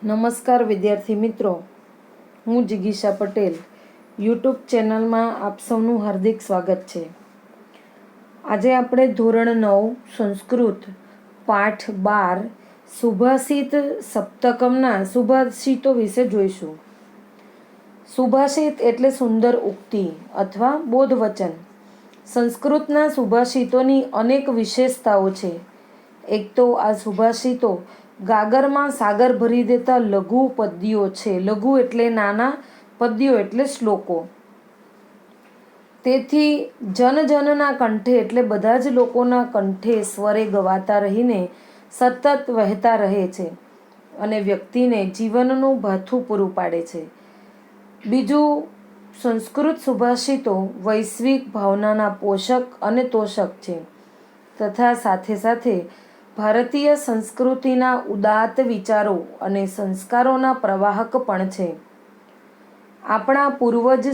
નમસ્કાર વિદ્યાર્થી મિત્રો, હું જિગીશા પટેલ યુટ્યુબ ચેનલમાં આપ સૌનું હાર્દિક સ્વાગત છે. આજે આપણે ધોરણ 9 સંસ્કૃત પાઠ 12 સુભાષિત સપ્તકમના સુભાષિતો વિશે જોઈશું. સુભાષિત એટલે સુંદર ઉક્તિ અથવા બોધવચન. સંસ્કૃતના સુભાષિતોની અનેક વિશેષતાઓ છે. એક તો આ સુભાષિતો ગાગરમાં સાગર ભરી દેતા લઘુ પદ્યો છે. લઘુ એટલે નાના, પદ્યો એટલે શ્લોકો. તેથી જનજનના કંઠે એટલે બધા જ લોકોના કંઠે સ્વરે ગવાતા રહીને સતત વહેતા રહે છે અને વ્યક્તિને જીવનનું ભાથું પૂરું પાડે છે. બીજું, સંસ્કૃત સુભાષિતો વૈશ્વિક ભાવનાના પોષક અને તોષક છે તથા સાથે સાથે ભારતીય સંસ્કૃતિના ઉદાત્ત વિચારો અને સંસ્કારોના પ્રવાહક પણ છે. આપણા પૂર્વજ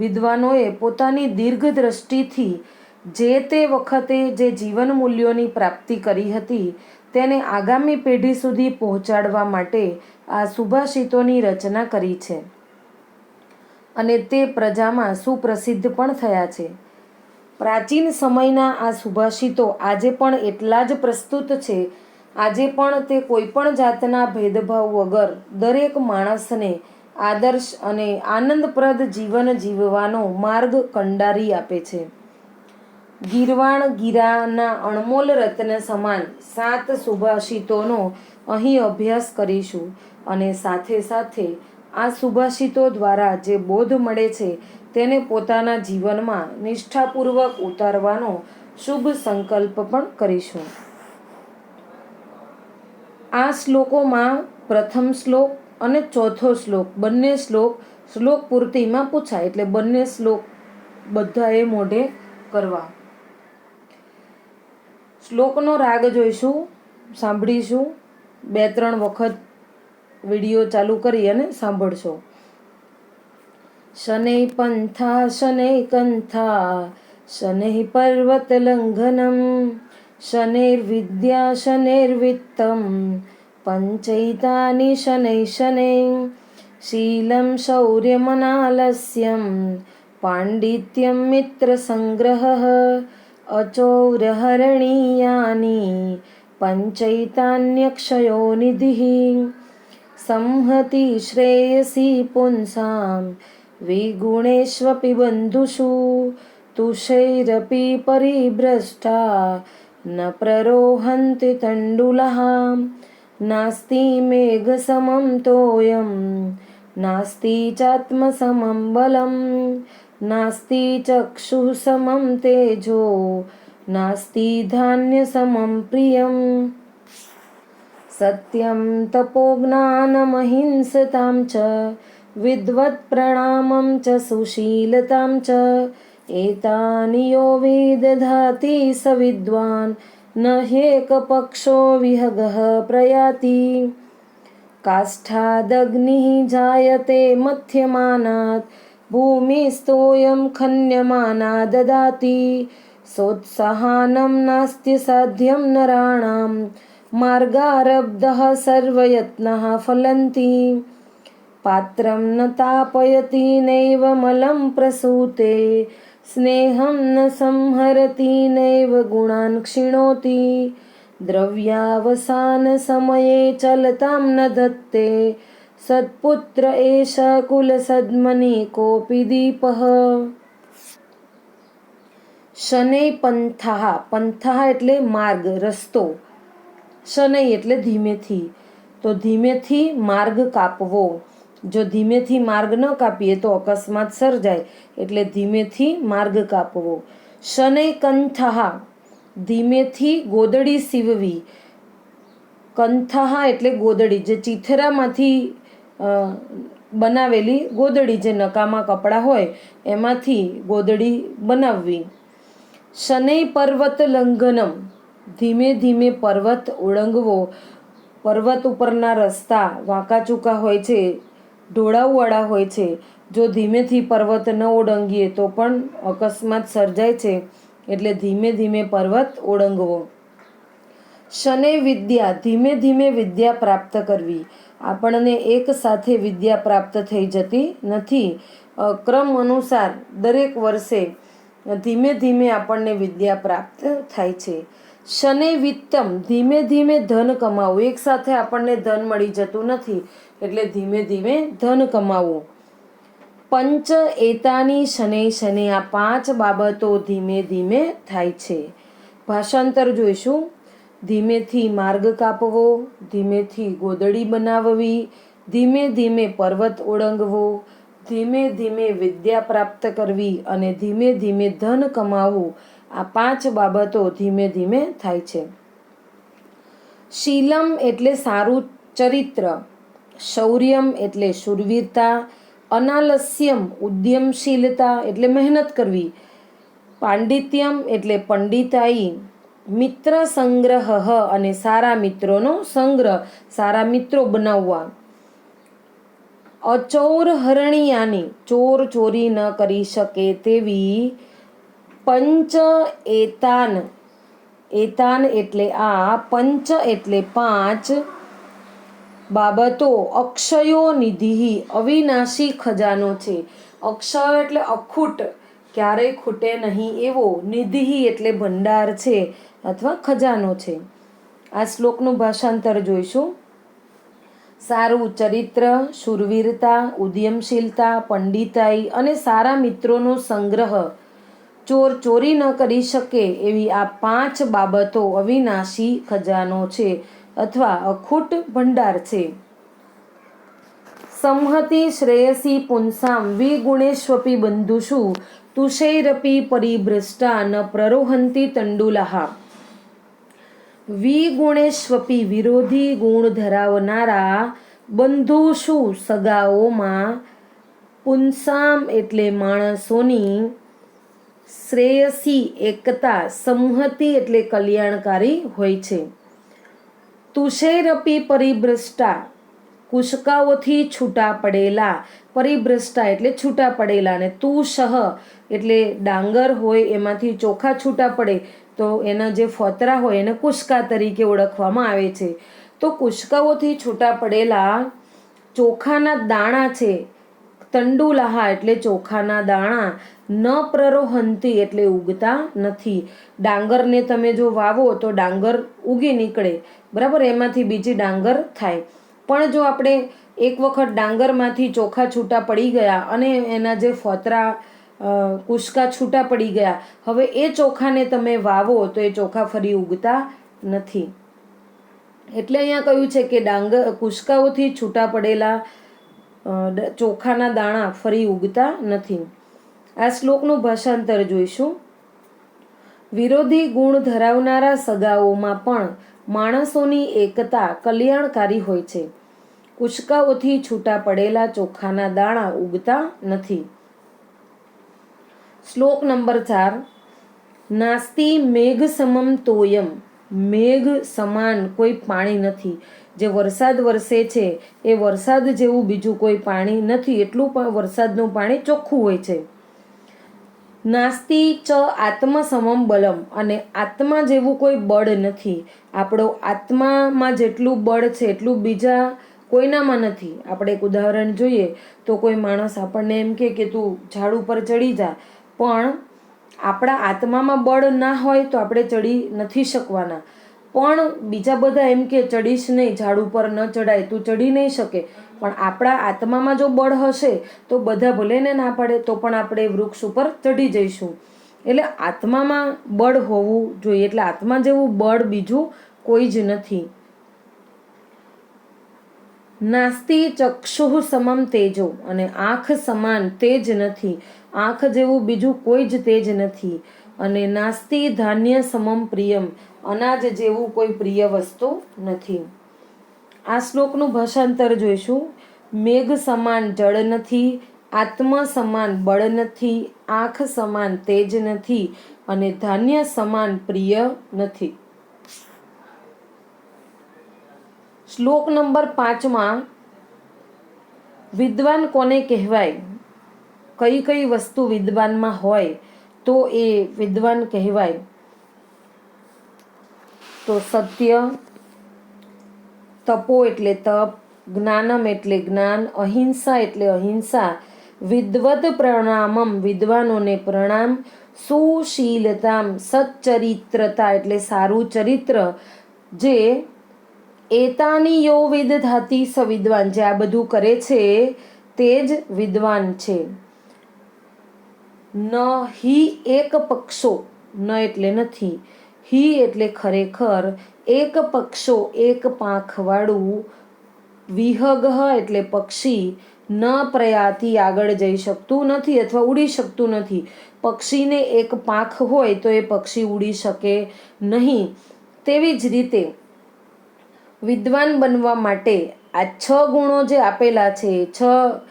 વિદ્વાનોએ પોતાની દીર્ઘ દ્રષ્ટિથી જે તે વખતે જે જીવન મૂલ્યોની પ્રાપ્તિ કરી હતી તેને આગામી પેઢી સુધી પહોંચાડવા માટે આ સુભાષિતોની રચના કરી છે અને તે પ્રજામાં સુપ્રસિદ્ધ પણ થયા છે. પ્રાચીન સમયના આ સુભાષિતો આજે પણ એટલા જ પ્રસ્તુત છે. આજે પણ તે કોઈપણ જાતના ભેદભાવ વગર દરેક માણસને આદર્શ અને આનંદપ્રદ જીવન જીવવાનો માર્ગ કંડારી આપે છે. ગીરવાણ ગીરાના અણમોલ રત્ન સમાન 7 સુભાષિતોનો અહીં અભ્યાસ કરીશું અને સાથે સાથે આ સુભાષિતો દ્વારા જે બોધ મળે છે તેને પોતાના જીવનમાં નિષ્ઠાપૂર્વક ઉતારવાનો શુભ સંકલ્પ પણ કરીશું. આ શ્લોકોમાં પ્રથમ શ્લોક અને ચોથો શ્લોક બંને શ્લોક પૂર્તિમાં પૂછાય એટલે બંને શ્લોક બધાએ મોઢે કરવા. શ્લોકનો રાગ જોઈશું, સાંભળીશું. 2-3 વખત વિડીયો ચાલુ કરી અને સાંભળશો. શનૈ પંથા શનૈ કંથા શનૈ પર્વત લંઘનમ શનૈર્વિદ્યા શનૈર્વિત્તમ પંચૈતાની શનૈ શનૈ શીલમ શૌર્યમનાલસ્યમ પાંડિત્યમ મિત્રસંગ્રહઃ અચૌર્યહરણીયાની પંચૈતાન્યક્ષયો નિધિઃ સંહતિ શ્રેયસી પુંસામ વિગુણેષ્વપી બંધુષુ તુષૈરપી પરિભ્રષ્ટા ન પ્રરોહન્તિ તંડુલઃ નાસ્તિ મેઘસમં તોયમ નાસ્તિ ચાત્મસમં બલમ નાસ્તિ ચક્ષુઃ સમં તેજો નાસ્તિ ધાન્ય સમં પ્રિયમ સત્યમ તપો જ્ઞાનમહિંસતાં ચ વિદ્વત પ્રણામં ચ સુશીલતાં ચ એતાની યો વિદધાતિ સ વિદ્વાન ન હ્યેક પક્ષો વિહગઃ પ્રયાતિ કાષ્ઠાદગ્નિઃ જાયતે મથ્યમાનાત ભૂમિસ્તોયં ખન્યમાના દદાતિ સોત્સાહાनं નાસ્તિ સાધ્યં નરાણાં માર્ગારબ્ધઃ સર્વયત્નઃ ફલન્તિ પાત્રં ન તાપયતિ નૈવ મલં પ્રસૂતે સ્નેહં ન સંહરતિ નૈવ ગુણાન ક્ષિણોતિ દ્રવ્યાવસાન સમયે ચલતાં ન દત્તે સત્પુત્ર એષ કુલસદ્મનિ કોપી દીપઃ. શનૈ પંથઃ, પંથઃ એટલે માર્ગ, રસ્તો. શનૈ એટલે ધીમેથી, તો ધીમેથી માર્ગ કાપવો. જો ધીમેથી માર્ગ ન કાપીએ તો અકસ્માત સર્જાય એટલે ધીમેથી માર્ગ કાપવો. શનૈ કંથઃ, ધીમેથી ગોદડી સીવવી. કંથઃ એટલે ગોદડી, જે ચીથરામાંથી બનાવેલી ગોદડી, જે નકામા કપડાં હોય એમાંથી ગોદડી બનાવવી. શનૈ પર્વત લંઘનમ, ધીમે ધીમે પર્વત ઓળંગવો. પર્વત ઉપરના રસ્તા વાંકા ચૂકા હોય છે, ઢોળાવવાળા હોય છે. જો ધીમેથી પર્વત ન ઓળંગીએ તો પણ અકસ્માત સર્જાય છે એટલે ધીમે ધીમે પર્વત ઓળંગવો. શને વિદ્યા, ધીમે ધીમે વિદ્યા પ્રાપ્ત કરવી. આપણને એક સાથે વિદ્યા પ્રાપ્ત થઈ જતી નથી. ક્રમ અનુસાર દરેક વર્ષે ધીમે ધીમે આપણને વિદ્યા પ્રાપ્ત થાય છે. શને વિત્તમ, ધીમે ધીમે ધન કમાવવું. એક સાથે આપણને ધન મળી જતું નથી, એટલે ધીમે ધીમે ધન કમાવવું. પંચ એતાની શને શને, આ 5 બાબતો ધીમે ધીમે થાય છે. ભાષાંતર જોઈશું. ધીમેથી માર્ગ કાપવો, ધીમેથી ગોદડી બનાવવી, ધીમે ધીમે પર્વત ઓળંગવો, ધીમે ધીમે વિદ્યા પ્રાપ્ત કરવી અને ધીમે ધીમે ધન કમાવવું. આ 5 બાબતો ધીમે ધીમે થાય છે. શીલમ એટલે સારું ચરિત્ર, શૌર્યમ એટલે શૂરવીરતા, અનાલસ્યમ ઉદ્યમશીલતા એટલે મહેનત કરવી, પાંડિત્યમ એટલે પંડિતાઈ, મિત્ર સંગ્રહ અને સારા મિત્રોનો સંગ્રહ, સારા મિત્રો બનાવવા, અચૌર હરણિયાની, ચોર ચોરી ન કરી શકે તેવી, પંચ એતાન, એતાન એટલે આ, પંચ એટલે 5 બાબતો, અક્ષયો નિધિ, અવિનાશી ખજાનો છે. અક્ષય એટલે અખૂટ, ક્યારેય ખૂટે નહીં એવો, નિધિ એટલે ભંડાર છે અથવા ખજાનો છે. આ શ્લોકનું ભાષાંતર જોઈશું. સારું ચરિત્ર, શૂરવીરતા, ઉદ્યમશીલતા, પંડિતાઈ અને સારા મિત્રોનો સંગ્રહ, ચોર ચોરી ન કરી શકે એવી આ 5 બાબતો અવિનાશી ખજાનો છે અથવા અખૂટ ભંડાર છે. સંહતિ શ્રેયસી પુંસામ વિગુણેષ્વપી બંધુષુ તુષૈરપી પરિભ્રષ્ટા ન પ્રરોહંતિ તંડુલાહ. વિગુણેષ્વપી, વિરોધી ગુણ ધરાવનારા, બંધુષુ સગાઓમાં, પુંસામ એટલે માણસોની, શ્રેયસી એકતા, સંહતિ એટલે કલ્યાણકારી હોય છે. તુષૈરપી પરિભ્રષ્ટા, કુશકાઓથી છૂટા પડેલા, પરિભ્રષ્ટા એટલે છૂટા પડેલા, અને તુષહ એટલે ડાંગર હોય એમાંથી ચોખા છૂટા પડે તો એના જે ફોતરા હોય એને કુશકા તરીકે ઓળખવામાં આવે છે. તો કુશકાઓથી છૂટા પડેલા ચોખાના દાણા છે, તંડુલાહા એટલે ચોખાના દાણા, ન પ્રરોહંતી એટલે ઉગતા નથી. ડાંગરને તમે જો વાવો તો ડાંગર ઉગી નીકળે, બરાબર, એમાંથી બીજી ડાંગર થાય. પણ જો આપણે એક વખત ડાંગરમાંથી ચોખા છૂટા પડી ગયા અને એના જે ફોતરા કુશકા છૂટા પડી ગયા, હવે એ ચોખાને તમે વાવો તો એ ચોખા ફરી ઉગતા નથી. એટલે અહીંયા કહ્યું છે કે કુશકાઓથી છૂટા પડેલા ચોખાના દાણા ફરી ઉગતા નથી. આ શ્લોકનું ભાષાંતર જોઈશું. વિરોધી ગુણ ધરાવનારા સગાઓમાં પણ માણસોની એકતા કલ્યાણકારી હોય છે. કુશકાઓથી છૂટા પડેલા ચોખાના દાણા ઉગતા નથી. શ્લોક નંબર 4. નાસ્તિ મેઘ સમમ તોયમ, મેઘ સમાન કોઈ પાણી નથી. જે વરસાદ વરસે છે એ વરસાદ જેવું બીજું કોઈ પાણી નથી, એટલું પણ વરસાદનું પાણી ચોખ્ખું હોય છે. નાસ્તિ ચ આત્મ સમમ બલમ, અને આત્મા જેવું કોઈ બળ નથી. આપણો આત્મામાં જેટલું બળ છે એટલું બીજા કોઈનામાં નથી. આપણે એક ઉદાહરણ જોઈએ તો કોઈ માણસ આપણને એમ કે તું ઝાડ ઉપર ચડી જા, પણ આપણા આત્મામાં બળ ના હોય તો આપણે ચડી નથી શકવાના. પણ બીજા બધા એમ કે ચડીશ નહીં, ઝાડ ઉપર ન ચડાય, તું ચડી નહીં શકે. પણ આપણા આત્મામાં જો બળ હશે તો બધા ભલે ને ના પાડે તો પણ આપણે વૃક્ષ ઉપર ચડી જઈશું. એટલે આત્મામાં બળ હોવું જોઈએ. એટલે આત્મા જેવું બળ બીજું કોઈ જ નથી. નાસ્તિ ચક્ષુઃ સમમ તેજો, અને આંખ સમાન તેજ નથી. આંખ જેવું બીજું કોઈ જ તેજ નથી. અને નાસ્તિ ધાન્ય સમમ પ્રિયમ, અનાજ જેવું કોઈ પ્રિય વસ્તુ નથી. આ શ્લોકનું ભાષાંતર જોઈશું. મેઘ સમાન જળ નથી, આત્મ સમાન બળ નથી, આંખ સમાન તેજ નથી અને ધાન્ય સમાન પ્રિય નથી. શ્લોક નંબર 5. વિદ્વાન કોને કહેવાય? કઈ કઈ વસ્તુ વિદ્વાનમાં હોય તો એ વિદ્વાન કહેવાય? તો સત્ય, તપો એટલે તપ, જ્ઞાનમ એટલે જ્ઞાન, અહિંસા એટલે અહિંસા, વિદ્વદ પ્રણામમ વિદ્વાનોને પ્રણામ, સુશીલતામ સચ્ચરિત્રતા એટલે સારું ચરિત્ર, જે એતાની યો વિદધાતિ સ વિદ્વાન, જે આ બધું કરે છે તે જ વિદ્વાન છે. ન હિ એક પક્ષો, ન એટલે નથી, હિ એટલે ખરેખર, એક પક્ષો એક પાંખવાળું, વિહગ એટલે પક્ષી, ન પ્રયાતિ આગળ જઈ શકતું નથી અથવા ઉડી શકતું નથી. પક્ષીને એક પાંખ હોય તો એ પક્ષી ઉડી શકે નહીં. તેવી જ રીતે વિદ્વાન બનવા માટે આ 6 ગુણો જે આપેલા છે, 6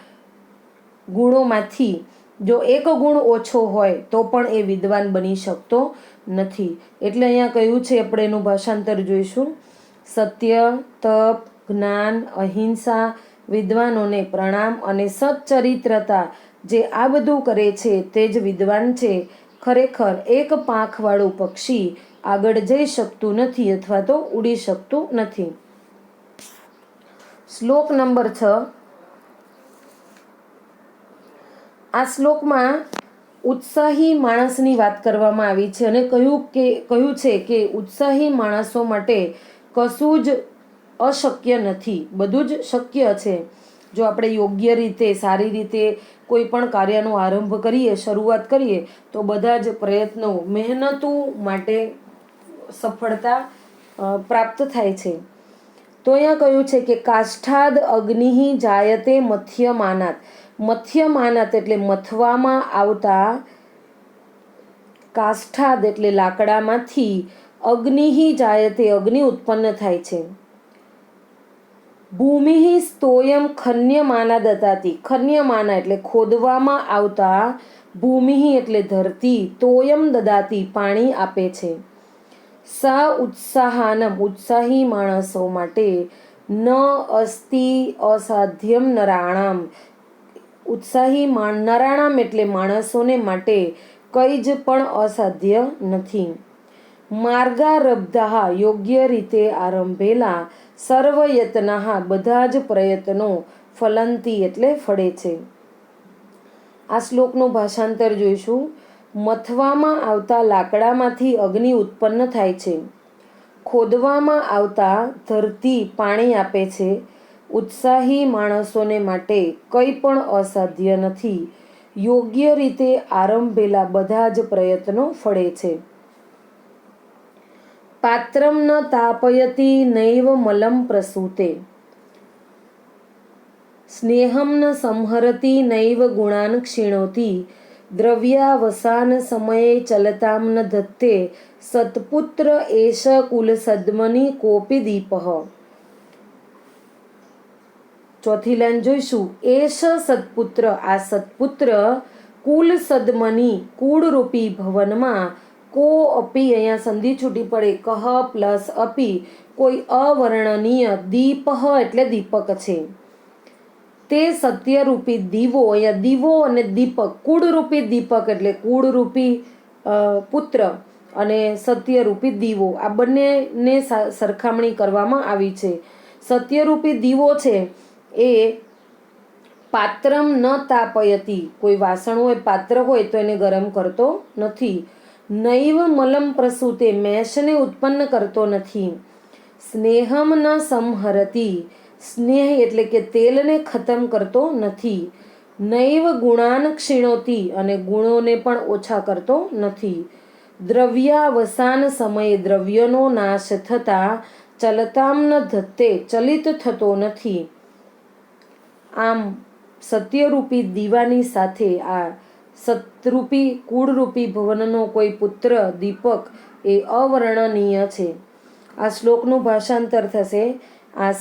ગુણોમાંથી જો એક ગુણ ઓછો હોય તો પણ એ વિદ્વાન બની શકતો નથી. એટલે અહીંયા કહ્યું છે, આપણે એનું ભાષાંતર જોઈશું. સત્ય, તપ, જ્ઞાન, અહિંસા, વિદ્વાનોને પ્રણામ અને સચ્ચરિત્રતા, જે આ બધું કરે છે તે જ વિદ્વાન છે. ખરેખર એક પાંખવાળું પક્ષી આગળ જઈ શકતું નથી અથવા તો ઉડી શકતું નથી. શ્લોક નંબર 6. આ શ્લોકમાં ઉત્સાહી માણસની વાત કરવામાં આવી છે અને કહ્યું છે કે ઉત્સાહી માણસો માટે કશું જ અશક્ય નથી, બધું જ શક્ય છે. જો આપણે યોગ્ય રીતે, સારી રીતે કોઈ પણ કાર્યનો આરંભ કરીએ, શરૂઆત કરીએ, તો બધા જ પ્રયત્નો, મહેનતો માટે સફળતા પ્રાપ્ત થાય છે. તો અહીંયા કહ્યું છે કે કાષ્ઠાદ અગ્નિ જાયતે મથ્યમાનાત. મથ્યમાનાત એટલે મથવામાં આવતા, કાષ્ઠાદ એટલે લાકડામાંથી, અગ્નિ જાયતે અગ્નિ ઉત્પન્ન થાય છે. ભૂમિ સ્તોયમ ખન્યમાના દતાતી. ખન્યમાના એટલે ખોદવામાં આવતા, ભૂમિ એટલે ધરતી, તોયમ દદાતી પાણી આપે છે. સા ઉત્સાહાનમ ઉત્સાહી માણસો માટે, ન અસ્તિ અસાધ્યમ નરાણામ. ઉત્સાહી નરાણામ એટલે માણસોને માટે કંઈ જ પણ અસાધ્ય નથી. માર્ગારબ્ધા યોગ્ય રીતે આરંભેલા, સર્વયત્નઃ બધા જ પ્રયત્નો, ફલંતી એટલે ફળે છે. આ શ્લોકનું ભાષાંતર જોઈશું. મથવામાં આવતા લાકડામાંથી અગ્નિ ઉત્પન્ન થાય છે. ખોદવામાં આવતા ધરતી પાણી આપે છે. ઉત્સાહી માણસોને માટે કંઈ પણ અસાધ્ય નથી. યોગ્ય રીતે આરંભેલા બધા જ પ્રયત્નો ફળે છે. પાત્રમ ન તાપયતિ નૈવ મલમ પ્રસૂતે, સ્નેહમ ન સંહરતિ નૈવ ગુણાન ક્ષીણોતિ, દ્રવ્યાવસાન સમયે ચલતામ ન ધત્તે, સત્પુત્ર એષ કુલસદ્મનિ કોપી દીપઃ. ચોથી લાઈન જોઈશું. એષ સત્પુત્ર, આ સત્પુત્ર, કુલ સદ્મનિ કુળરૂપી ભવનમાં, કો અપી અહીંયા સંધિ છૂટી પડે, કહ પ્લસ અપી, કોઈ અવર્ણનીય, દીપ એટલે દીપક છે. તે સત્યરૂપી દીવો, અહીંયા દીવો અને દીપક, કુળરૂપી દીપક એટલે કુળરૂપી પુત્ર અને સત્યરૂપી દીવો, આ બંનેને સરખામણી કરવામાં આવી છે. સત્યરૂપી દીવો છે એ પાત્રમ ન તાપયતિ, કોઈ વાસણ હોય, પાત્ર હોય તો એને ગરમ કરતો નથી. નૈવ મલમ પ્રસૂતે, મેષને ઉત્પન્ન કરતો નથી. સ્નેહમ ન સંહરતિ, સ્નેહ એટલે કે તેલને ખતમ કરતો નથી. નૈવ ગુણાન ક્ષીણોતિ, અને ગુણોને પણ ઓછા કરતો નથી. દ્રવ્યાવસાન સમયે દ્રવ્યનો નાશ થતાં, ચલતામ ન ધત્તે ચલિત થતો નથી. આમ સત્યરૂપી દીવાની સાથે આ સતરૂપી કુળરૂપી ભવનનો કોઈ પુત્ર દીપક એ અવર્ણનીય છે. આ શ્લોકનું ભાષાંતર થશે. આ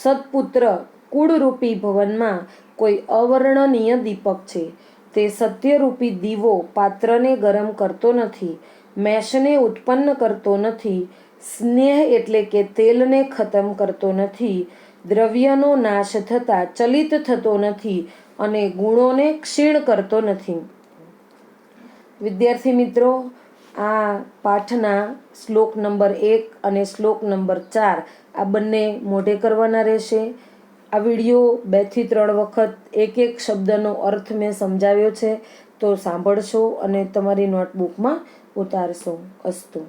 સત્પુત્ર કુળરૂપી ભવનમાં કોઈ અવર્ણનીય દીપક છે. તે સત્યરૂપી દીવો પાત્રને ગરમ કરતો નથી, મેષને ઉત્પન્ન કરતો નથી, સ્નેહ એટલે કે તેલને ખતમ કરતો નથી, દ્રવ્યનો નાશ થતાં ચલિત થતો નથી અને ગુણોને ક્ષીણ કરતો નથી. વિદ્યાર્થી મિત્રો, આ પાઠના શ્લોક નંબર 1 અને શ્લોક નંબર 4 આ બંને મોઢે કરવાના રહેશે. આ વિડીયો 2 થી 3 વખત એક એક શબ્દનો અર્થ મેં સમજાવ્યો છે, તો સાંભળશો અને તમારી નોટબુકમાં ઉતારશો. અસ્તુ.